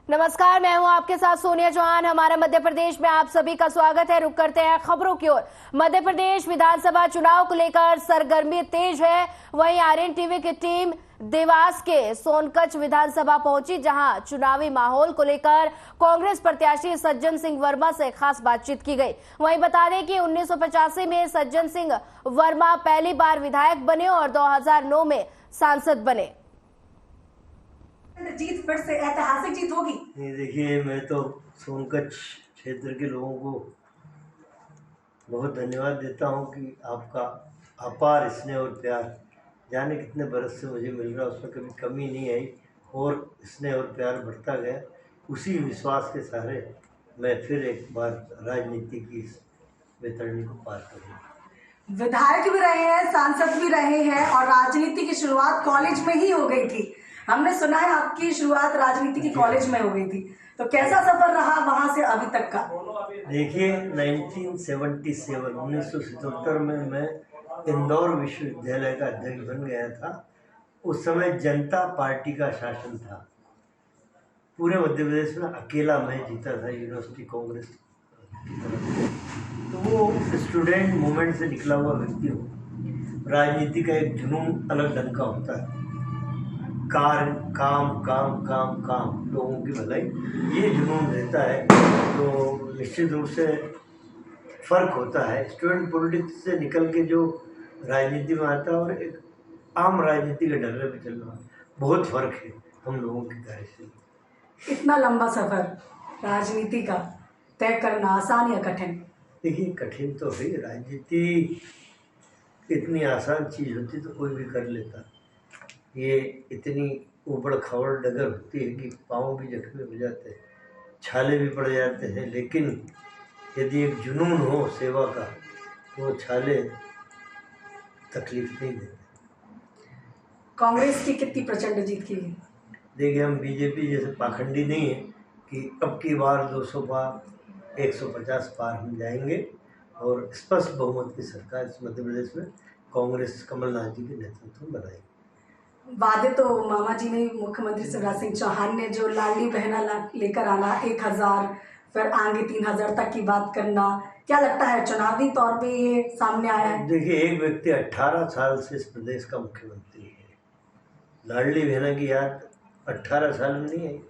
नमस्कार, मैं हूं आपके साथ सोनिया चौहान। हमारा मध्य प्रदेश में आप सभी का स्वागत है। रुक करते हैं खबरों की ओर। मध्य प्रदेश विधानसभा चुनाव को लेकर सरगर्मी तेज है। वहीं आर्यन टीवी की टीम देवास के सोनकच्छ विधानसभा पहुंची, जहां चुनावी माहौल को लेकर कांग्रेस प्रत्याशी सज्जन सिंह वर्मा से खास बातचीत की गई। वहीं बता दें कि 1985 में सज्जन सिंह वर्मा पहली बार विधायक बने और 2009 में सांसद बने। जीत फिर से ऐतिहासिक जीत होगी। नहीं, देखिए, मैं तो सोनकच्छ क्षेत्र के लोगों को बहुत धन्यवाद देता हूं कि आपका अपार स्नेह और प्यार जाने कितने बरस से मुझे मिल रहा है, उसमें कभी कमी नहीं आई और स्नेह और प्यार बढ़ता गया। उसी विश्वास के सहारे मैं फिर एक बार राजनीति की इस बेतरनी को पार करूँगा। विधायक भी रहे हैं, सांसद भी रहे हैं और राजनीति की शुरुआत कॉलेज में ही हो गई थी। हमने सुना है आपकी शुरुआत राजनीति की कॉलेज में हो गई थी, तो कैसा सफर रहा वहां से अभी तक का? देखिए, 1977 में मैं इंदौर विश्वविद्यालय का अध्यक्ष बन गया था। उस समय जनता पार्टी का शासन था। पूरे मध्य प्रदेश में अकेला मैं जीता था यूनिवर्सिटी कांग्रेस की तरफ से। तो वो स्टूडेंट मूवमेंट से निकला हुआ व्यक्ति हूँ। राजनीति का एक जुनून अलग ढंग का होता है। काम काम काम काम काम, लोगों की भलाई, ये जुनून रहता है। तो निश्चित रूप से फ़र्क होता है स्टूडेंट पॉलिटिक्स से निकल के जो राजनीति में आता है और एक आम राजनीति के डर्रे पे चलना, बहुत फ़र्क है हम लोगों की कार्यशैली। इतना लंबा सफर राजनीति का तय करना आसान या कठिन? देखिए, कठिन तो है। राजनीति इतनी आसान चीज़ होती तो कोई भी कर लेता। ये इतनी ऊबड़ खाबड़ डगर होती है कि पाँव भी जख्मी हो जाते हैं, छाले भी पड़ जाते हैं। लेकिन यदि एक जुनून हो सेवा का तो वो छाले तकलीफ नहीं देते। कांग्रेस की कितनी प्रचंड जीत की? देखिए, हम बीजेपी जैसे पाखंडी नहीं है कि अब की बार 200 पार 150 पार हम जाएंगे और स्पष्ट बहुमत की सरकार इस मध्य प्रदेश में कांग्रेस कमलनाथ जी के नेतृत्व में बनाएगी। वादे तो मामा जी ने, मुख्यमंत्री शिवराज सिंह चौहान ने जो लाडली बहना लेकर आना 1000, फिर आगे 3000 तक की बात करना, क्या लगता है चुनावी तौर पे ये सामने आया है? देखिए, एक व्यक्ति 18 साल से इस प्रदेश का मुख्यमंत्री है। लाडली बहना की याद 18 साल में नहीं आई।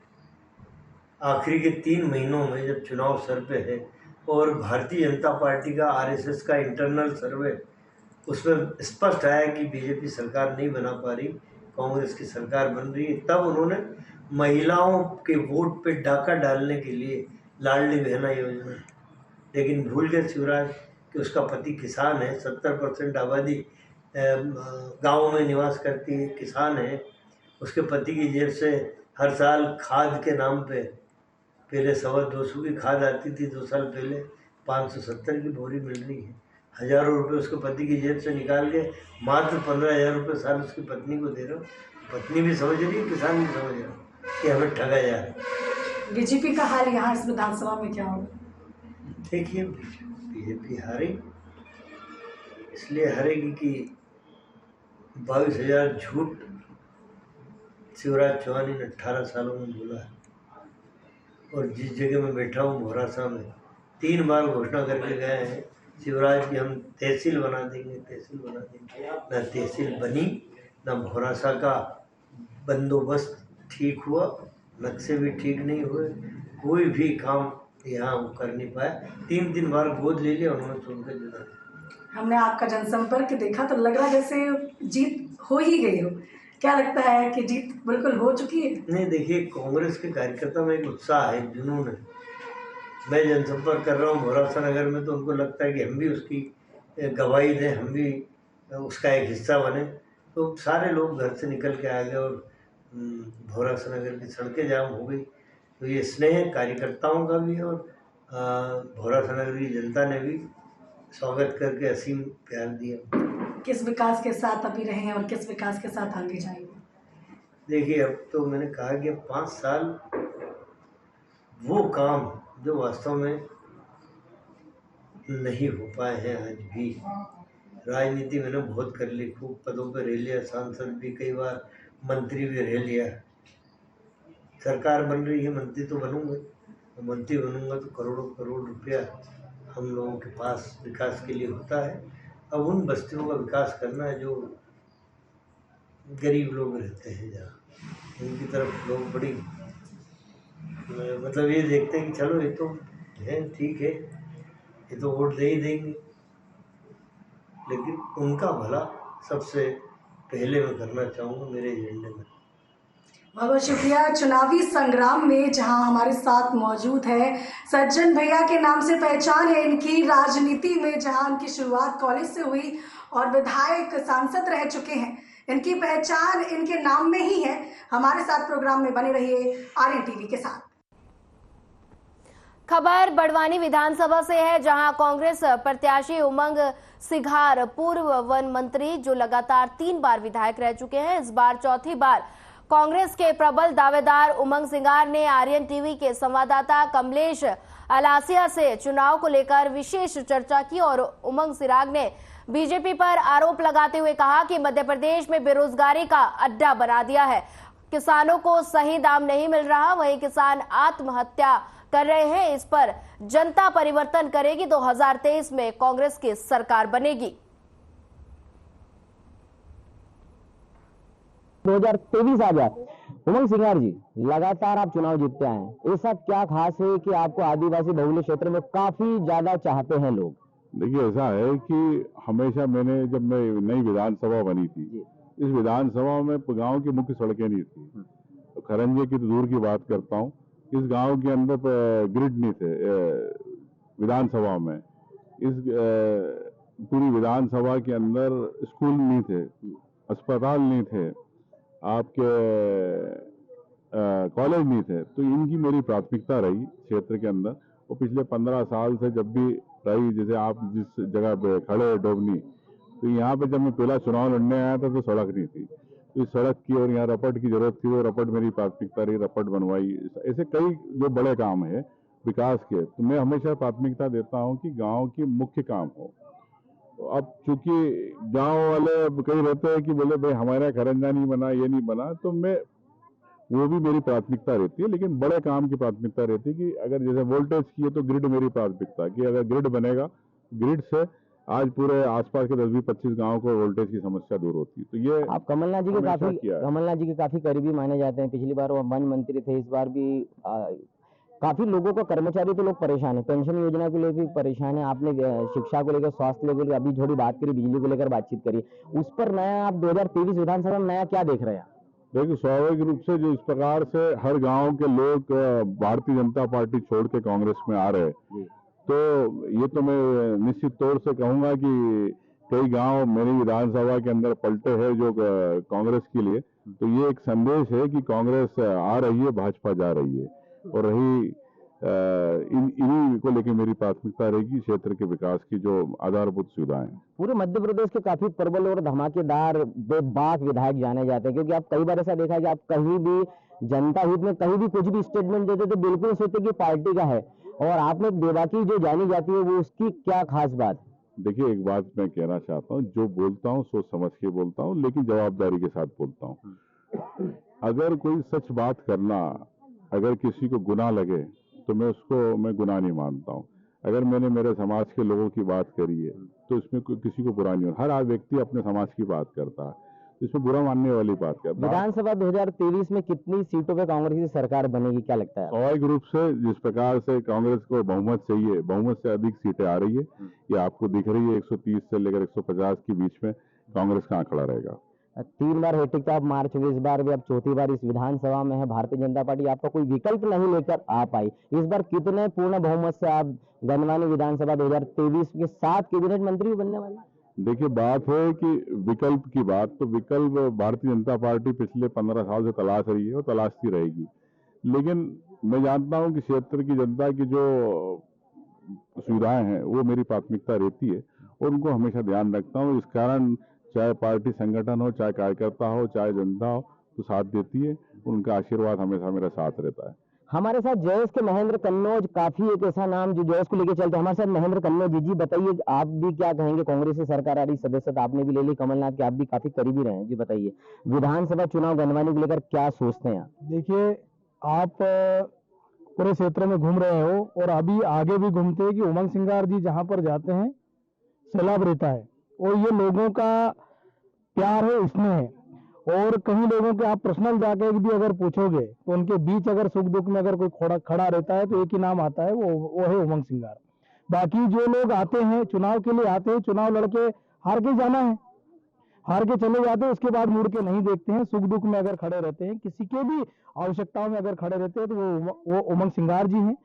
आखिरी के 3 महीनों में जब चुनाव सर पे है और भारतीय जनता पार्टी का आरएसएस का इंटरनल सर्वे, उसमें स्पष्ट आया कि बीजेपी सरकार नहीं बना पा रही, कांग्रेस की सरकार बन रही है, तब उन्होंने महिलाओं के वोट पे डाका डालने के लिए लाडली बहना योजना। लेकिन भूल गए शिवराज कि उसका पति किसान है। 70% आबादी गाँव में निवास करती है, किसान है। उसके पति की जेब से हर साल खाद के नाम पे पहले 250 की खाद आती थी, 2 साल पहले 570 की बोरी मिल रही है। हज़ारों रुपए उसके पति की जेब से निकाल के मात्र 15,000 रुपये साल उसकी पत्नी को दे रहा हूँ। पत्नी भी समझ रही है, किसान भी समझ रहा है कि हमें ठगा जा रहा है। बीजेपी का हाल यहाँ इस विधानसभा में क्या होगा? देखिए, बीजेपी हारेगी, इसलिए हारेगी कि 22,000 झूठ शिवराज चौहान ने 18 सालों में बोला है। और जिस जगह मैं बैठा हूँ भोरासा में, 3 बार घोषणा करके गए हैं शिवराज की हम तहसील बना देंगे, तहसील बना देंगे। ना तहसील बनी, ना भोरासा का बंदोबस्त ठीक हुआ, नक्शे भी ठीक नहीं हुए, कोई भी काम यहाँ वो कर नहीं पाया। 3 बार गोद ले लिया उन्होंने, छोड़कर जुड़ा। हमने आपका जनसंपर्क देखा तो लग रहा जैसे जीत हो ही गई हो। क्या लगता है कि जीत बिल्कुल हो चुकी है? नहीं, देखिए, कांग्रेस के कार्यकर्ता में एक उत्साह है, जुनून है। मैं जनसंपर्क कर रहा हूँ भोरासा नगर में, तो उनको लगता है कि हम भी उसकी गवाही दें, हम भी उसका एक हिस्सा बने। तो सारे लोग घर से निकल के आ गए और भोरासा नगर की सड़कें जाम हो गई। तो ये स्नेह कार्यकर्ताओं का भी है और भोरासा नगर की जनता ने भी स्वागत करके असीम प्यार दिया। किस विकास के साथ अभी रहे हैं और किस विकास के साथ आगे जाएंगे? देखिए, अब तो मैंने कहा कि 5 साल वो काम जो वास्तव में नहीं हो पाए हैं आज भी। राजनीति मैंने बहुत कर ली, खूब पदों पर रह लिया, सांसद भी कई बार, मंत्री भी रह लिया, सरकार बन रही है, मंत्री तो बनूंगा, और मंत्री बनूंगा तो करोड़ों करोड़ रुपया हम लोगों के पास विकास के लिए होता है। अब उन बस्तियों का विकास करना है जो गरीब लोग रहते हैं, जहाँ उनकी तरफ लोग बड़ी मतलब ये देखते हैं कि चलो ये तो है, ठीक है, ये तो वोट दे ही देंगे, लेकिन उनका भला सबसे पहले मैं करना चाहूँगा मेरे एजेंडे में। बहुत बहुत शुक्रिया। चुनावी संग्राम में जहां हमारे साथ मौजूद है सज्जन भैया के नाम से पहचान है इनकी राजनीति में, जहां इनकी शुरुआत कॉलेज से हुई और विधायक सांसद रह चुके हैं। इनकी पहचान इनके नाम में ही है। हमारे साथ प्रोग्राम में बने रहिए आर्यन टीवी के साथ। खबर बड़वानी विधानसभा से है, जहां कांग्रेस प्रत्याशी उमंग सिघार, पूर्व वन मंत्री जो लगातार 3 बार विधायक रह चुके हैं, इस बार चौथी बार कांग्रेस के प्रबल दावेदार उमंग सिघार ने आर्यन टीवी के संवाददाता कमलेश अलासिया से चुनाव को लेकर विशेष चर्चा की और उमंग सिघार ने बीजेपी पर आरोप लगाते हुए कहा कि मध्य प्रदेश में बेरोजगारी का अड्डा बना दिया है, किसानों को सही दाम नहीं मिल रहा, वहीं किसान आत्महत्या कर रहे हैं। इस पर जनता परिवर्तन करेगी, 2023 में कांग्रेस की सरकार बनेगी। 2023 आ गया। उमंग सिघार जी, लगातार आप चुनाव जीतते आए हैं, ऐसा क्या खास है कि आपको आदिवासी बहुल्य क्षेत्र में काफी ज्यादा चाहते हैं लोग? देखिए, ऐसा है कि हमेशा जब मैं नई विधानसभा बनी थी, इस विधानसभा में गांव की मुख्य सड़कें नहीं थी। तो खरंजे की तो दूर की बात करता हूँ, इस गांव के अंदर ग्रिड नहीं थे विधानसभा में। इस पूरी विधानसभा के अंदर स्कूल नहीं थे, अस्पताल नहीं थे, आपके कॉलेज नहीं थे। तो इनकी मेरी प्राथमिकता रही क्षेत्र के अंदर। और पिछले 15 साल से जब भी रही, जैसे आप जिस जगह पे खड़े डोबनी, तो यहाँ पे जब मैं पहला चुनाव लड़ने आया था तो सड़क नहीं थी, तो इस सड़क की और यहाँ रपट की जरूरत थी, वो रपट मेरी प्राथमिकता रही, रपट बनवाई। ऐसे कई जो बड़े काम है विकास के, तो मैं हमेशा प्राथमिकता देता हूँ कि गाँव की मुख्य काम हो। अब चूंकि गांव वाले कई रहते हैं कि बोले भाई हमारा खरंजा नहीं बना, ये नहीं बना, तो मैं वो भी मेरी प्राथमिकता रहती है, लेकिन बड़े काम की प्राथमिकता रहती है कि अगर जैसे वोल्टेज की है तो ग्रिड मेरी प्राथमिकता कि अगर ग्रिड बनेगा, ग्रिड से आज पूरे आसपास के 10-25 गांव को वोल्टेज की समस्या दूर होती है। तो ये आप कमलनाथ जी के काफी करीबी माने जाते हैं। पिछली बार वो वन मंत्री थे, इस बार भी काफी लोगों को, कर्मचारी तो लोग परेशान है, पेंशन योजना को लेकर परेशान है। आपने शिक्षा को लेकर, स्वास्थ्य लेकर अभी थोड़ी बात करी, बिजली को लेकर बातचीत करी, उस पर नया आप 2023 विधानसभा में नया क्या देख रहे हैं? देखिए, स्वाभाविक रूप से जो इस प्रकार से हर गांव के लोग भारतीय जनता पार्टी छोड़ के कांग्रेस में आ रहे हैं, तो ये तो मैं निश्चित तौर से कहूंगा कि कई गांव मेरी विधानसभा के अंदर पलटे हैं जो कांग्रेस के लिए। तो ये एक संदेश है कि कांग्रेस आ रही है, भाजपा जा रही है। और रही इन्हीं को लेकर मेरी प्राथमिकता रहेगी क्षेत्र के विकास की जो आधारभूत सुविधाएं। पूरे मध्य प्रदेश के काफी प्रबल और धमाकेदार बेबाक विधायक जाने जाते हैं, क्योंकि आप कई बार ऐसा देखा है कि आप कहीं भी जनता हित में कहीं भी कुछ भी स्टेटमेंट देते तो बिल्कुल सोचते कि पार्टी का है, और आपने बेबाकी जो जानी जाती है वो उसकी क्या खास बात? देखिए, एक बात मैं कहना चाहता हूँ, जो बोलता हूँ सोच समझ के बोलता हूँ, लेकिन जवाबदारी के साथ बोलता हूँ। अगर कोई सच बात करना, अगर किसी को गुनाह लगे तो मैं गुनाह नहीं मानता हूँ। अगर मैंने मेरे समाज के लोगों की बात करी है तो इसमें किसी को बुरा नहीं हो। हर व्यक्ति अपने समाज की बात करता है, इसमें बुरा मानने वाली बात क्या? विधानसभा 2023 में कितनी सीटों पे कांग्रेस की सरकार बनेगी, क्या लगता है? स्वाभाविक रूप से जिस प्रकार से कांग्रेस को बहुमत चाहिए, बहुमत से अधिक सीटें आ रही है, ये आपको दिख रही है। 130 से लेकर 150 के बीच में कांग्रेस कहाँ खड़ा रहेगा। 3 बार हैट्रिक तो आप मार चुके, इस बार भी अब चौथी बार इस विधानसभा में है। भारतीय जनता पार्टी आपका कोई विकल्प नहीं लेकर आ पाई, इस बार कितने पूर्ण बहुमत से आप गनवानी विधानसभा 2023 के 7 कैबिनेट मंत्री भी बनने वाले? देखिए, बात है कि विकल्प की बात, तो विकल्प भारतीय जनता पार्टी पिछले 15 साल से तलाश रही है और तलाशती रहेगी। लेकिन मैं जानता हूं कि क्षेत्र की जनता की जो सुविधाएं हैं वो मेरी प्राथमिकता रहती है और उनको हमेशा ध्यान रखता हूं। इस कारण चाहे पार्टी संगठन हो, चाहे कार्यकर्ता हो, चाहे जनता हो, तो साथ देती है। उनका आशीर्वाद हमेशा मेरा साथ रहता है। हमारे साथ जयेश के महेंद्र कन्नौज, काफी एक ऐसा नाम जो जयेश को लेकर चलते हैं। हमारे साथ महेंद्र कन्नौज जी, बताइए आप भी क्या कहेंगे? कांग्रेस की सरकार आ रही, सदस्यता आपने भी ले ली, कमलनाथ के आप भी काफी करीबी रहे हैं जी, बताइए विधानसभा चुनाव गनवानी को लेकर क्या सोचते हैं? देखिए, आप पूरे क्षेत्र में घूम रहे हो और अभी आगे भी घूमते हैं कि उमंग सिंगार जी जहाँ पर जाते हैं सैलाब रहता है और ये लोगों का प्यार है, इसमें है। और कई लोगों के आप पर्सनल जाके भी अगर पूछोगे तो उनके बीच अगर सुख दुख में अगर कोई खड़ा रहता है तो एक ही नाम आता है, वो है उमंग सिंगार। बाकी जो लोग आते हैं चुनाव के लिए आते हैं, चुनाव लड़के हार के जाना है, हार के चले जाते हैं, उसके बाद मुड़ के नहीं देखते हैं। सुख दुख में अगर खड़े रहते हैं, किसी के भी आवश्यकताओं में अगर खड़े रहते हैं तो वो उमंग सिंगार जी हैं।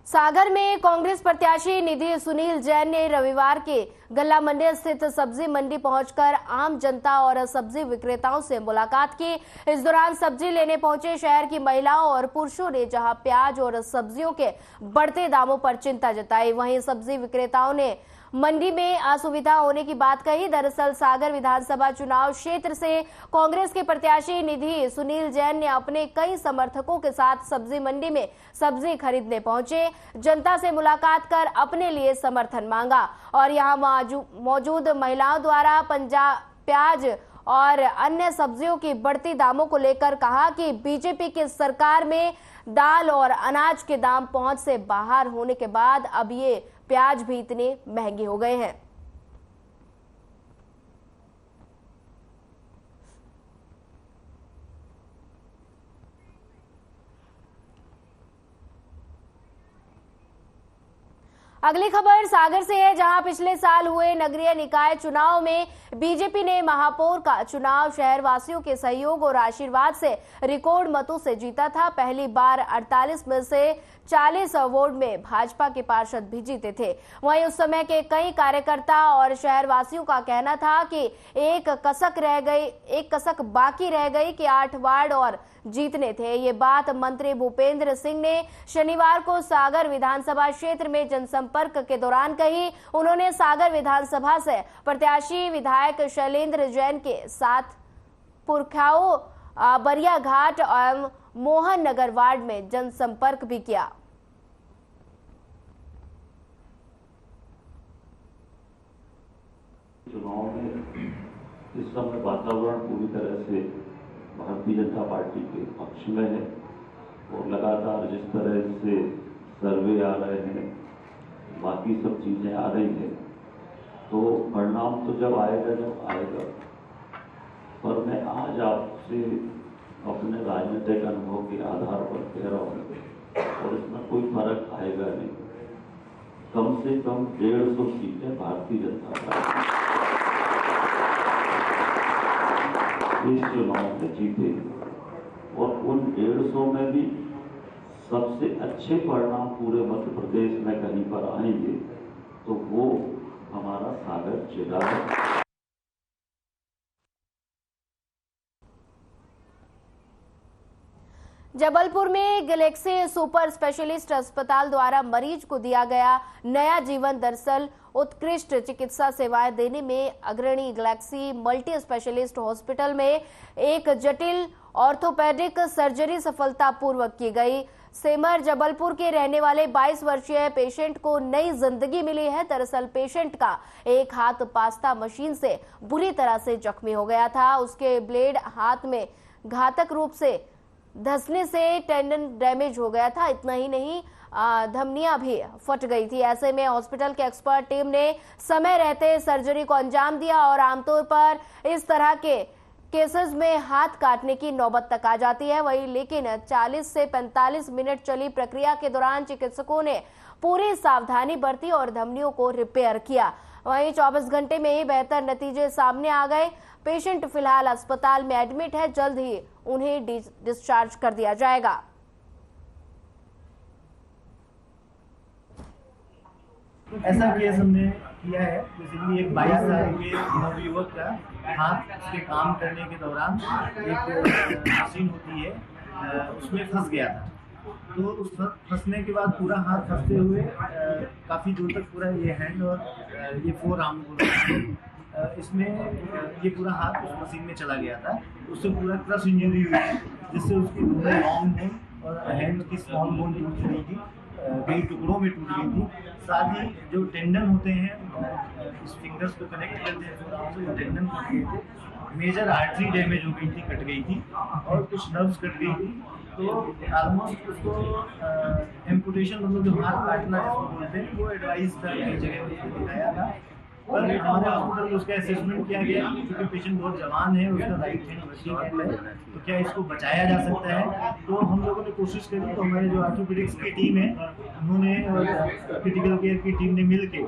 सागर में कांग्रेस प्रत्याशी निधि सुनील जैन ने रविवार के गल्ला मंडी स्थित सब्जी मंडी पहुंचकर आम जनता और सब्जी विक्रेताओं से मुलाकात की। इस दौरान सब्जी लेने पहुंचे शहर की महिलाओं और पुरुषों ने जहां प्याज और सब्जियों के बढ़ते दामों पर चिंता जताई, वहीं सब्जी विक्रेताओं ने मंडी में असुविधा होने की बात कही। दरअसल सागर विधानसभा चुनाव क्षेत्र से कांग्रेस के प्रत्याशी निधि सुनील जैन ने अपने कई समर्थकों के साथ सब्जी मंडी में सब्जी खरीदने पहुंचे, जनता से मुलाकात कर अपने लिए समर्थन मांगा और यहां मौजूद महिलाओं द्वारा प्याज और अन्य सब्जियों की बढ़ती दामों को लेकर कहा कि बीजेपी की सरकार में दाल और अनाज के दाम पहुंच से बाहर होने के बाद अब ये प्याज भी इतने महंगे हो गए हैं। अगली खबर सागर से है, जहां पिछले साल हुए नगरीय निकाय चुनाव में बीजेपी ने महापौर का चुनाव शहर वासियों के सहयोग और आशीर्वाद से रिकॉर्ड मतों से जीता था। पहली बार 48 में से 40 वार्ड में भाजपा के पार्षद भी जीते थे। वहीं उस समय के कई कार्यकर्ता और शहर वासियों का कहना था कि एक कसक बाकी रह गई कि 8 वार्ड और जीतने थे। ये बात मंत्री भूपेंद्र सिंह ने शनिवार को सागर विधानसभा क्षेत्र में जनसंपर्क के दौरान कही। उन्होंने सागर विधानसभा से प्रत्याशी विधायक शैलेंद्र जैन के साथ पुरखाओं, बरिया घाट एवं मोहन नगर वार्ड में जनसंपर्क भी किया। चुनाव में इस समय वातावरण पूरी तरह से भारतीय जनता पार्टी के पक्ष में है और लगातार जिस तरह से सर्वे आ रहे हैं, बाकी सब चीजें आ रही हैं, तो परिणाम तो जब आएगा। पर मैं आज आपसे अपने राजनीतिक अनुभव के आधार पर कह रहा हूँ और इसमें कोई फर्क आएगा नहीं। कम से कम 150 सीटें भारतीय जनता पार्टी इस चुनाव में जीते और उन 150 में भी सबसे अच्छे परिणाम पूरे मध्य प्रदेश में कहीं पर आएंगे तो वो हमारा सागर जिला है। जबलपुर में गैलेक्सी सुपर स्पेशलिस्ट अस्पताल द्वारा मरीज को दिया गया नया जीवन। दरअसल उत्कृष्ट चिकित्सा सेवाएं देने में अग्रणी गैलेक्सी मल्टी स्पेशलिस्ट हॉस्पिटल में एक जटिल ऑर्थोपेडिक सर्जरी सफलतापूर्वक की गई। सेमर जबलपुर के रहने वाले 22 वर्षीय पेशेंट को नई जिंदगी मिली है। दरअसल पेशेंट का एक हाथ पास्ता मशीन से बुरी तरह से जख्मी हो गया था। उसके ब्लेड हाथ में घातक रूप से धंसने से टेंडन डैमेज हो गया था। इतना ही नहीं, धमनियां भी फट गई थी। ऐसे में हॉस्पिटल के एक्सपर्ट टीम ने समय रहते सर्जरी को अंजाम दिया और आमतौर पर इस तरह के केसेस में हाथ काटने की नौबत तक आ जाती है। वही लेकिन 40 से 45 मिनट चली प्रक्रिया के दौरान चिकित्सकों ने पूरी सावधानी बरती और धमनियों को रिपेयर किया। वहीं 24 घंटे में ही बेहतर नतीजे सामने आ गए। पेशेंट फिलहाल अस्पताल में एडमिट है, जल्द ही उन्हें डिस्चार्ज कर दिया जाएगा। ऐसा केस हमने किया है, बेसिकली एक 22 साल के नवयुवक का हाथ उसके काम करने के दौरान एक मशीन होती है उसमें फंस गया था। तो उस फंसने के बाद पूरा हाथ फंसते हुए काफ़ी दूर तक पूरा ये हैंड और ये फोर आर्म इसमें ये पूरा हाथ उस मशीन में चला गया था। उससे पूरा क्रश इंजरी हुई, जिससे उसकी दोनों लॉन्ग बोन और हैंड की स्मॉल बोन टूट चुकी थी। कई टुकड़ों में टूट गई थी। साथ ही जो टेंडन होते हैं इस फिंगर्स को कनेक्ट करते हैं जोड़ों से, वो टेंडन कट गए थे, मेजर आर्टरी डैमेज हो गई थी, कट गई थी और कुछ नर्व्स कट गई थी। तो ऑलमोस्ट उसको एम्पुटेशन मतलब जो हाथ काटना जिसको बोलते हैं वो एडवाइस था, कई जगह पे दिखाया था। पर हमारे हॉस्पिटल में उसका असेसमेंट किया गया क्योंकि पेशेंट बहुत जवान है, उसका राइट हैंड वर्किंग हैंड है, तो क्या इसको बचाया जा सकता है। तो हम लोगों ने कोशिश करी, तो हमारे जो ऑर्थोपेडिक्स की टीम है उन्होंने और क्रिटिकल केयर की टीम ने मिल के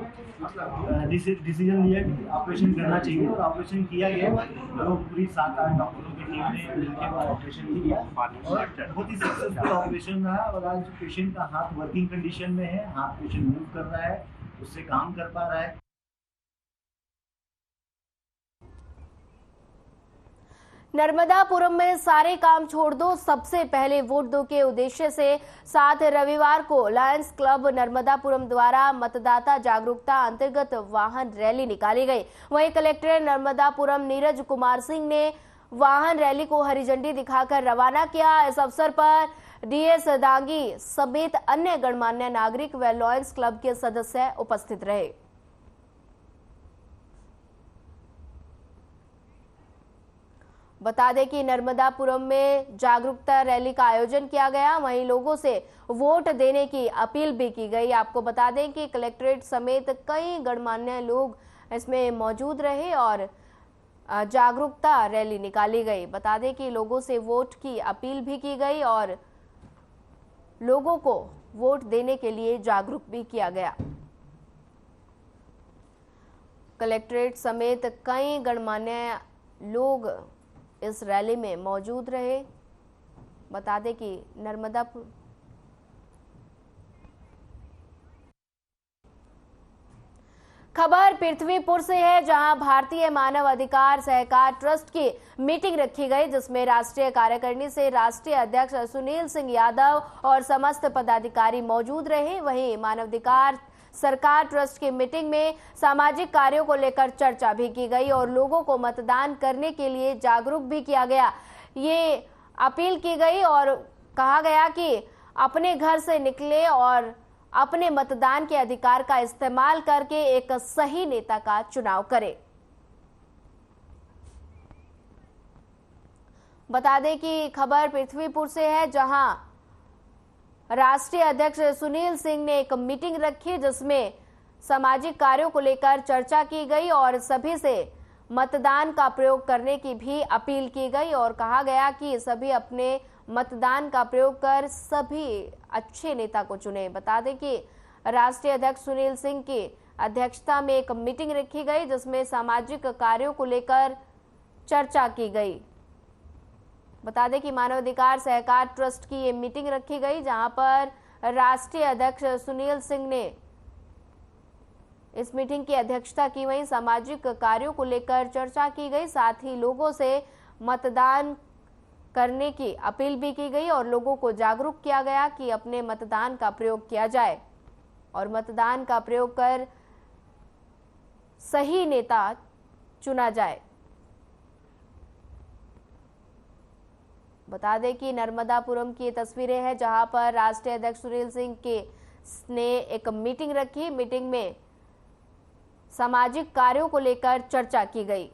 डिसीजन लिया कि ऑपरेशन करना चाहिए और ऑपरेशन किया गया। तो पूरी 7-8 डॉक्टरों की टीम ने मिलकर वो ऑपरेशन किया और बहुत ही सक्सेसफुल ऑपरेशन रहा। और आज पेशेंट का हाथ वर्किंग कंडीशन में है, हाथ पेशेंट मूव कर रहा है, उससे काम कर पा रहा है। नर्मदापुरम में सारे काम छोड़ दो, सबसे पहले वोट दो के उद्देश्य से 7 रविवार को लायंस क्लब नर्मदापुरम द्वारा मतदाता जागरूकता अंतर्गत वाहन रैली निकाली गई। वहीं कलेक्टर नर्मदापुरम नीरज कुमार सिंह ने वाहन रैली को हरी झंडी दिखाकर रवाना किया। इस अवसर पर डीएस दांगी समेत अन्य गणमान्य नागरिक व लायंस क्लब के सदस्य उपस्थित रहे। बता दें कि नर्मदापुरम में जागरूकता रैली का आयोजन किया गया, वहीं लोगों से वोट देने की अपील भी की गई। आपको बता दें कि कलेक्ट्रेट समेत कई गणमान्य लोग इसमें मौजूद रहे और जागरूकता रैली निकाली गई। बता दें कि लोगों से वोट की अपील भी की गई और लोगों को वोट देने के लिए जागरूक भी किया गया। कलेक्ट्रेट समेत कई गणमान्य लोग इस रैली में मौजूद रहे। बता दें कि नर्मदापुर खबर पृथ्वीपुर से है, जहां भारतीय मानव अधिकार सहकार ट्रस्ट की मीटिंग रखी गई, जिसमें राष्ट्रीय कार्यकारिणी से राष्ट्रीय अध्यक्ष सुनील सिंह यादव और समस्त पदाधिकारी मौजूद रहे। वहीं मानवाधिकार सरकार ट्रस्ट की मीटिंग में सामाजिक कार्यों को लेकर चर्चा भी की गई और लोगों को मतदान करने के लिए जागरूक भी किया गया। ये अपील की गई और कहा गया कि अपने घर से निकले और अपने मतदान के अधिकार का इस्तेमाल करके एक सही नेता का चुनाव करें। बता दें कि खबर पृथ्वीपुर से है, जहां राष्ट्रीय अध्यक्ष सुनील सिंह ने एक मीटिंग रखी, जिसमें सामाजिक कार्यों को लेकर चर्चा की गई और सभी से मतदान का प्रयोग करने की भी अपील की गई और कहा गया कि सभी अपने मतदान का प्रयोग कर सभी अच्छे नेता को चुने। बता दें कि राष्ट्रीय अध्यक्ष सुनील सिंह की अध्यक्षता में एक मीटिंग रखी गई, जिसमें सामाजिक कार्यों को लेकर चर्चा की गई। बता दें कि मानवाधिकार सहकार ट्रस्ट की ये मीटिंग रखी गई, जहां पर राष्ट्रीय अध्यक्ष सुनील सिंह ने इस मीटिंग की अध्यक्षता की। वहीं सामाजिक कार्यों को लेकर चर्चा की गई, साथ ही लोगों से मतदान करने की अपील भी की गई और लोगों को जागरूक किया गया कि अपने मतदान का प्रयोग किया जाए और मतदान का प्रयोग कर सही नेता चुना जाए। बता दें कि नर्मदापुरम की तस्वीरें हैं, जहां पर राष्ट्रीय अध्यक्ष सुनील सिंह ने एक मीटिंग रखी। मीटिंग में सामाजिक कार्यों को लेकर चर्चा की गई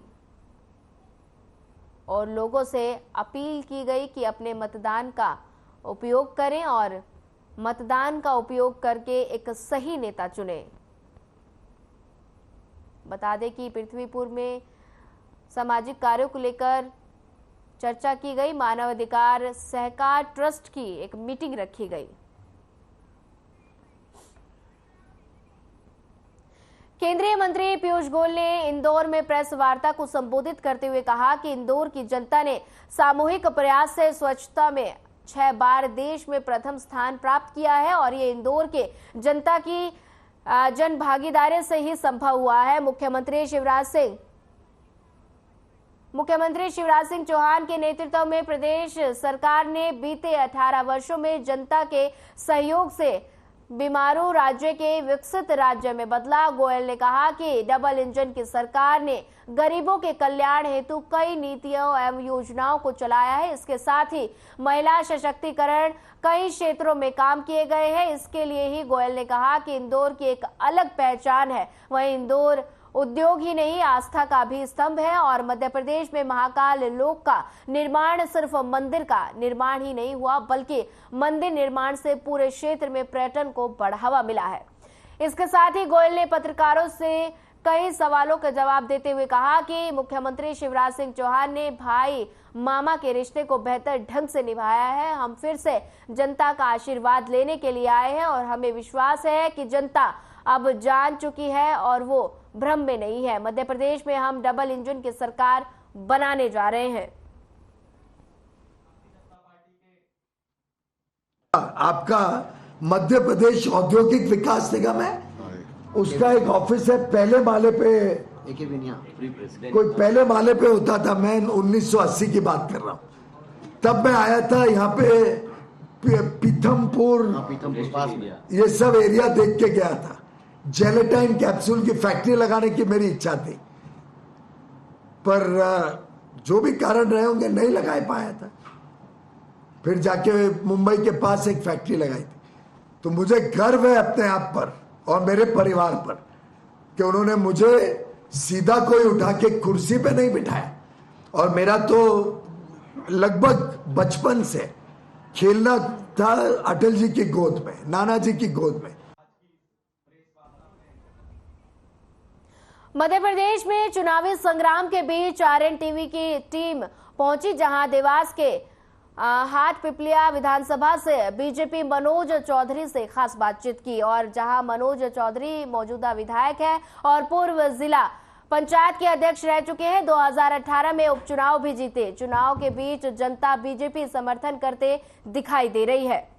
और लोगों से अपील की गई कि अपने मतदान का उपयोग करें और मतदान का उपयोग करके एक सही नेता चुनें। बता दें कि पृथ्वीपुर में सामाजिक कार्यों को लेकर चर्चा की गई, मानवाधिकार सहकार ट्रस्ट की एक मीटिंग रखी गई। केंद्रीय मंत्री पीयूष गोयल ने इंदौर में प्रेस वार्ता को संबोधित करते हुए कहा कि इंदौर की जनता ने सामूहिक प्रयास से स्वच्छता में 6 बार देश में प्रथम स्थान प्राप्त किया है और ये इंदौर के जनता की जन भागीदारी से ही संभव हुआ है। मुख्यमंत्री शिवराज सिंह चौहान के नेतृत्व में प्रदेश सरकार ने बीते 18 वर्षों में जनता के सहयोग से बीमारू राज्य के विकसित राज्य में बदला। गोयल ने कहा कि डबल इंजन की सरकार ने गरीबों के कल्याण हेतु कई नीतियों एवं योजनाओं को चलाया है। इसके साथ ही महिला सशक्तिकरण कई क्षेत्रों में काम किए गए हैं। इसके लिए ही गोयल ने कहा कि इंदौर की एक अलग पहचान है। वहीं इंदौर उद्योग ही नहीं, आस्था का भी स्तंभ है और मध्य प्रदेश में महाकाल लोक का निर्माण सिर्फ मंदिर का निर्माण ही नहीं हुआ, बल्कि मंदिर निर्माण से पूरे क्षेत्र में पर्यटन को बढ़ावा मिला है। इसके साथ ही गोयल ने पत्रकारों से कई सवालों का जवाब देते हुए कहा कि मुख्यमंत्री शिवराज सिंह चौहान ने भाई मामा के रिश्ते को बेहतर ढंग से निभाया है। हम फिर से जनता का आशीर्वाद लेने के लिए आए हैं और हमें विश्वास है कि जनता अब जान चुकी है और वो भ्रम में नहीं है। मध्य प्रदेश में हम डबल इंजन की सरकार बनाने जा रहे हैं। आपका मध्य प्रदेश औद्योगिक विकास निगम है, उसका एक ऑफिस है पहले माले पे, कोई पहले माले पे होता था। मैं 1980 की बात कर रहा हूँ, तब मैं आया था यहाँ पे पीथमपुर, ये सब एरिया देख के गया था। जेलेटाइन कैप्सूल की फैक्ट्री लगाने की मेरी इच्छा थी, पर जो भी कारण रहे होंगे नहीं लगा पाया था। फिर जाके मुंबई के पास एक फैक्ट्री लगाई थी। तो मुझे गर्व है अपने आप पर और मेरे परिवार पर कि उन्होंने मुझे सीधा कोई उठा के कुर्सी पे नहीं बिठाया। और मेरा तो लगभग बचपन से खेलना था अटल जी की गोद में, नाना जी की गोद में। मध्य प्रदेश में चुनावी संग्राम के बीच आरएनटीवी की टीम पहुंची, जहां देवास के हाटपिपलिया विधानसभा से बीजेपी मनोज चौधरी से खास बातचीत की। और जहां मनोज चौधरी मौजूदा विधायक है और पूर्व जिला पंचायत के अध्यक्ष रह चुके हैं, 2018 में उपचुनाव भी जीते। चुनाव के बीच जनता बीजेपी समर्थन करते दिखाई दे रही है।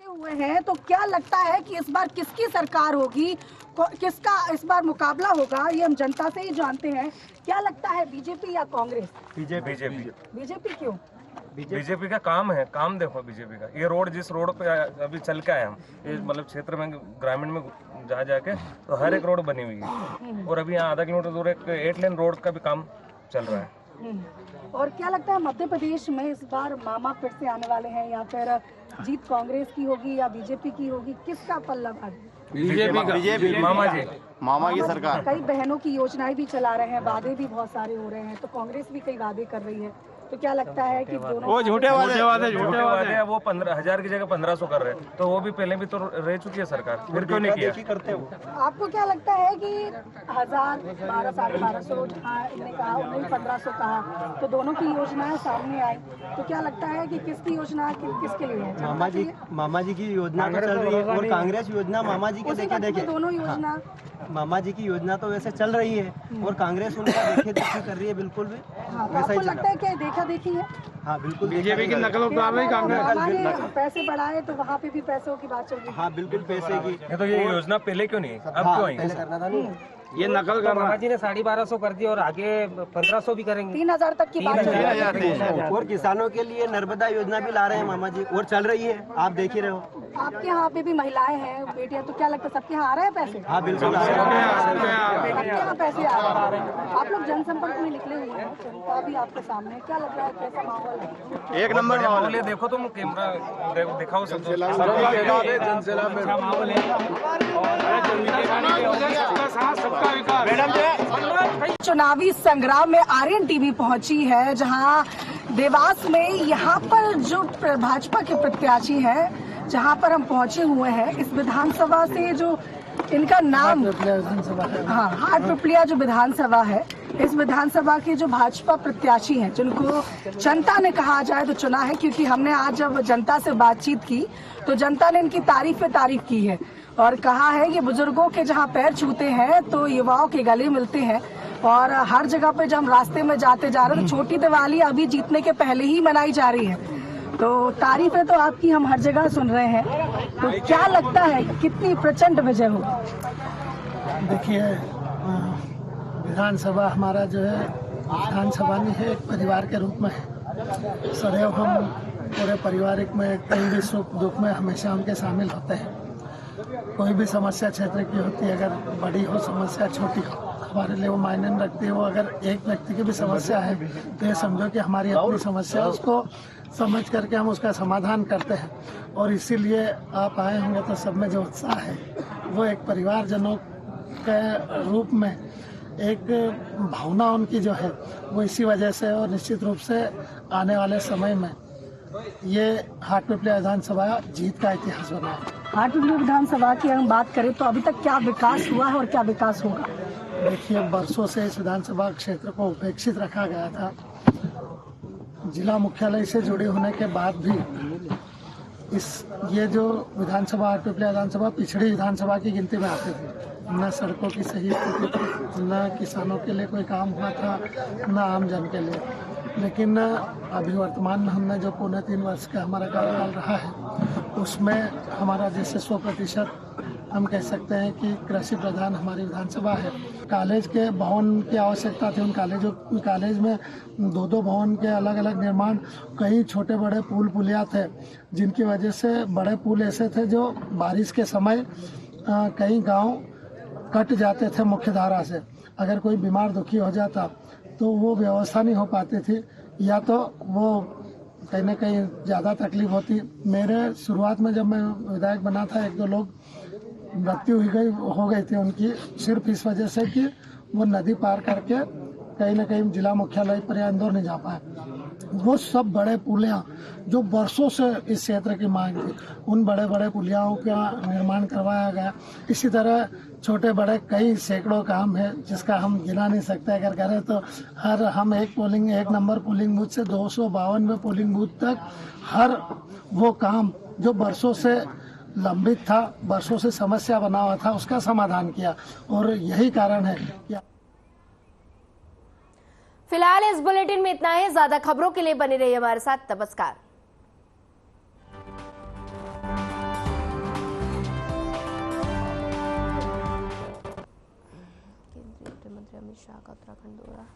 हुए हैं तो क्या लगता है कि इस बार किसकी सरकार होगी, किसका इस बार मुकाबला होगा, ये हम जनता से ही जानते हैं। क्या लगता है, बीजेपी या कांग्रेस? बीजेपी क्यों? बीजेपी का काम है, काम देखो बीजेपी का। ये रोड, जिस रोड पे अभी चल के आए हम, ये मतलब क्षेत्र में ग्रामीण में जा जाके तो हर एक रोड बनी हुई है। और अभी यहाँ आधा किलोमीटर दूर एक 8 लेन रोड का भी काम चल रहा है। और क्या लगता है मध्य प्रदेश में इस बार मामा फिर से आने वाले हैं, या फिर जीत कांग्रेस की होगी या बीजेपी की होगी? किसका पल्ला भारी? बीजेपी, मामा की सरकार। कई बहनों की योजनाएं भी चला रहे हैं, वादे भी बहुत सारे हो रहे हैं, तो कांग्रेस भी कई वादे कर रही है। तो क्या लगता है कि दोनों वो झूठे वादे वो 15,000 की जगह 1500 कर रहे हैं, तो वो भी पहले भी तो रह चुकी है सरकार, फिर क्यों नहीं किया? आपको क्या लगता है कि 1000, 1200, 1250 इन्होंने कहा, उन्होंने 1500 कहा, तो दोनों की योजनाएं सामने आई, तो क्या लगता है कि किसकी योजना किसके लिए है? मामा जी की योजना तो चल रही है और कांग्रेस योजना मामा जी के देखे दोनों योजना, मामा जी की योजना तो वैसे चल रही है और कांग्रेस उनका देखे कर रही है, बिल्कुल भी वैसा ही लगता है कि देखा देखी है। हाँ बिल्कुल, बीजेपी की नकल उतार रही कांग्रेस। पैसे बढ़ाए तो वहाँ पे भी पैसों की बात चल रही है। हाँ बिल्कुल, पैसे की। तो ये योजना पहले क्यों नहीं, अब क्यों आई? पहले करना था नहीं, ये नकल कर रहा है। जी ने 1250 कर दी और आगे 1500 भी करेंगे, 3000 तक की बात चल रही है। और किसानों के लिए नर्मदा योजना भी ला रहे हैं मामा जी, और चल रही है, आप देख ही रहे हो। आपके यहाँ पे भी महिलाएं हैं, बेटियां, तो क्या लगता है सबके यहाँ आ रहे हैं पैसे? हाँ बिल्कुल, सबके यहाँ पैसे आ रहे हैं। आप लोग जनसंपर्क में निकले हुए हैं, जनता भी आपके सामने, क्या लग रहा है, कैसा माहौल है? एक नंबर माहौल है। देखो तुम कैमरा दिखाओ सब। चुनावी संग्राम में आरएनटीवी पहुंची है, जहां देवास में यहाँ पर जो भाजपा के प्रत्याशी हैं, जहां पर हम पहुंचे हुए हैं, इस विधानसभा से जो इनका नाम, हाँ, हाटपिपलिया जो विधानसभा है, इस विधानसभा के जो भाजपा प्रत्याशी हैं, जिनको जनता ने कहा जाए तो चुना है, क्योंकि हमने आज जब जनता से बातचीत की तो जनता ने इनकी तारीफ पे तारीफ की है और कहा है कि बुजुर्गों के जहां पैर छूते हैं तो युवाओं के गले मिलते हैं। और हर जगह पे जब हम रास्ते में जाते जा रहे हैं तो छोटी दिवाली अभी जीतने के पहले ही मनाई जा रही है, तो तारीफें तो आपकी हम हर जगह सुन रहे हैं। तो क्या लगता है कितनी प्रचंड विजय हो? देखिए, विधानसभा हमारा जो है, विधानसभा नहीं है, एक परिवार के रूप में सदैव हम पूरे पारिवारिक में कहीं भी सुख दुख में हमेशा उनके शामिल होते हैं। कोई भी समस्या क्षेत्र की होती है, अगर बड़ी हो समस्या छोटी हो, हमारे लिए वो मायने नहीं रखती है। वो अगर एक व्यक्ति की भी समस्या है तो ये समझो कि हमारी अपनी समस्या, उसको समझ करके हम उसका समाधान करते हैं। और इसीलिए आप आए होंगे तो सब में जो उत्साह है वो एक परिवारजनों के रूप में एक भावना उनकी जो है वो इसी वजह से, और निश्चित रूप से आने वाले समय में ये हाटपिपलिया विधानसभा जीत का इतिहास बना है। हाटपिपलिया विधानसभा की हम बात करें तो अभी तक क्या विकास हुआ है और क्या विकास होगा? देखिए, वर्षों से इस विधानसभा क्षेत्र को उपेक्षित रखा गया था। जिला मुख्यालय से जुड़े होने के बाद भी ये जो विधानसभा हाटपिपलिया विधानसभा पिछड़ी विधानसभा की गिनती में आती थी। न सड़कों की सही स्थिति थी, न किसानों के लिए कोई काम हुआ था, न आमजन के लिए। लेकिन अभी वर्तमान में हमने जो 3.25 वर्ष का हमारा कार्यकाल रहा है उसमें हमारा जैसे 100% हम कह सकते हैं कि कृषि प्रधान हमारी विधानसभा है। कॉलेज के भवन की आवश्यकता थी, उन कॉलेज में 2-2 भवन के अलग अलग निर्माण, कई छोटे बड़े पुल पुलिया थे जिनकी वजह से बड़े पुल ऐसे थे जो बारिश के समय कई गांव कट जाते थे मुख्य धारा से। अगर कोई बीमार दुखी हो जाता तो वो व्यवस्था नहीं हो पाती थी, या तो वो कहीं ना कहीं ज़्यादा तकलीफ होती। मेरे शुरुआत में जब मैं विधायक बना था 1-2 लोग मृत्यु हो गई थी उनकी, सिर्फ इस वजह से कि वो नदी पार करके कहीं ना कहीं जिला मुख्यालय पर या इंदौर नहीं जा पाए। वो सब बड़े पुलिया जो वर्षों से इस क्षेत्र की मांग थी, उन बड़े बड़े पुलियाओं का निर्माण करवाया गया। इसी तरह छोटे बड़े कई सैकड़ों काम है जिसका हम गिना नहीं सकते। अगर करें तो हम एक नंबर पोलिंग बूथ से 252 पोलिंग बूथ तक हर वो काम जो वर्षों से लंबित था, वर्षों से समस्या बना हुआ था, उसका समाधान किया। और यही कारण है कि फिलहाल इस बुलेटिन में इतना ही। ज्यादा खबरों के लिए बने रहिए हमारे साथ। नमस्कार। केंद्रीय गृह मंत्री अमित शाह का उत्तराखंड दौरा।